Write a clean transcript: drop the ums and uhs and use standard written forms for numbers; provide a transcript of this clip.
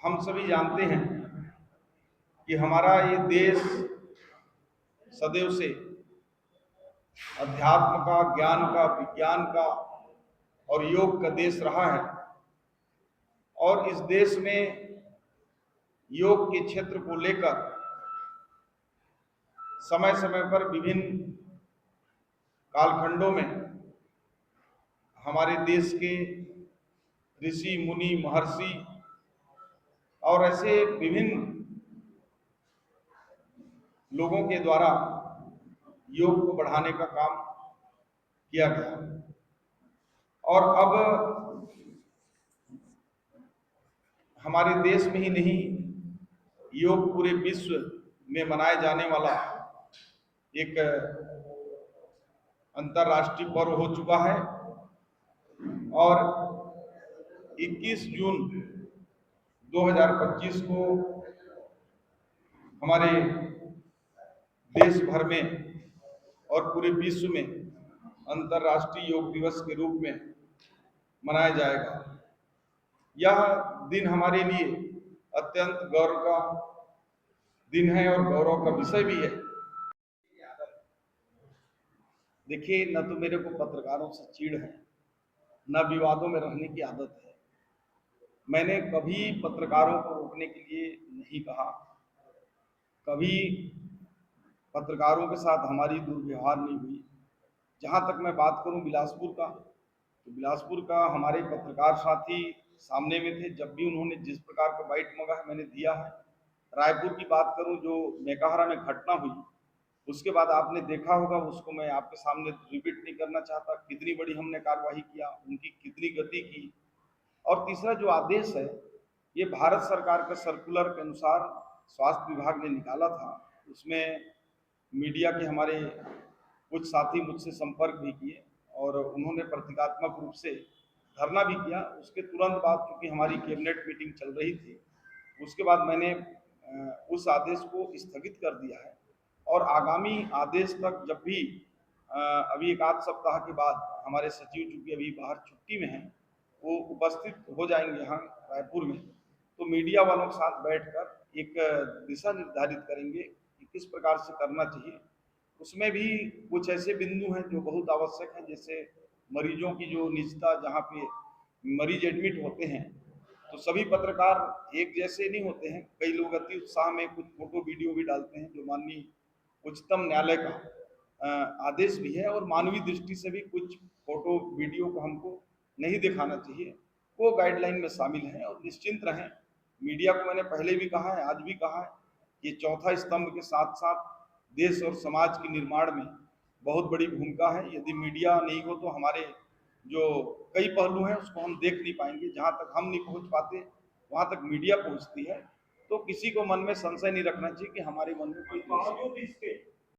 हम सभी जानते हैं कि हमारा ये देश सदैव से अध्यात्म का, ज्ञान का, विज्ञान का और योग का देश रहा है। और इस देश में योग के क्षेत्र को लेकर समय समय पर विभिन्न कालखंडों में हमारे देश के ऋषि, मुनि, महर्षि और ऐसे विभिन्न लोगों के द्वारा योग को बढ़ाने का काम किया गया। और अब हमारे देश में ही नहीं, योग पूरे विश्व में मनाए जाने वाला एक अंतर्राष्ट्रीय पर्व हो चुका है। और 21 जून 2025 को हमारे देश भर में और पूरे विश्व में अंतर्राष्ट्रीय योग दिवस के रूप में मनाया जाएगा। यह दिन हमारे लिए अत्यंत गौरव का दिन है और गौरव का विषय भी है। देखिए, न तो मेरे को पत्रकारों से चिढ़ है, न विवादों में रहने की आदत है। मैंने कभी पत्रकारों को रोकने के लिए नहीं कहा, कभी पत्रकारों के साथ हमारी दुर्व्यवहार नहीं हुई। जहां तक मैं बात करूं बिलासपुर का, तो बिलासपुर का हमारे पत्रकार साथी सामने में थे। जब भी उन्होंने जिस प्रकार का बाइट मांगा है मैंने दिया है। रायपुर की बात करूं, जो मेकाहारा में घटना हुई, उसके बाद आपने देखा होगा, उसको मैं आपके सामने रिपीट नहीं करना चाहता, कितनी बड़ी हमने कार्रवाई किया, उनकी कितनी गति की। और तीसरा जो आदेश है, ये भारत सरकार के सर्कुलर के अनुसार स्वास्थ्य विभाग ने निकाला था। उसमें मीडिया के हमारे कुछ साथी मुझसे संपर्क भी किए और उन्होंने प्रतीकात्मक रूप से धरना भी किया। उसके तुरंत बाद, क्योंकि हमारी कैबिनेट मीटिंग चल रही थी, उसके बाद मैंने उस आदेश को स्थगित कर दिया है। और आगामी आदेश तक जब भी अभी एक आध सप्ताह के बाद हमारे सचिव, चूंकि अभी बाहर छुट्टी में हैं, वो उपस्थित हो जाएंगे यहाँ रायपुर में, तो मीडिया वालों के साथ बैठकर एक दिशा निर्धारित करेंगे कि किस प्रकार से करना चाहिए। उसमें भी कुछ ऐसे बिंदु हैं जो बहुत आवश्यक हैं, जैसे मरीजों की जो निजता, जहाँ पे मरीज एडमिट होते हैं, तो सभी पत्रकार एक जैसे नहीं होते हैं। कई लोग अति उत्साह में कुछ फोटो वीडियो भी डालते हैं, जो माननीय उच्चतम न्यायालय का आदेश भी है। और मानवीय दृष्टि से भी कुछ फोटो वीडियो को हमको नहीं दिखाना चाहिए, वो गाइडलाइन में शामिल है। और निश्चिंत रहें, मीडिया को मैंने पहले भी कहा है, आज भी कहा है, ये चौथा स्तंभ के साथ साथ देश और समाज के निर्माण में बहुत बड़ी भूमिका है। यदि मीडिया नहीं हो तो हमारे जो कई पहलू हैं उसको हम देख नहीं पाएंगे। जहाँ तक हम नहीं पहुँच पाते, वहाँ तक मीडिया पहुँचती है। तो किसी को मन में संशय नहीं रखना चाहिए कि हमारे मन में कोई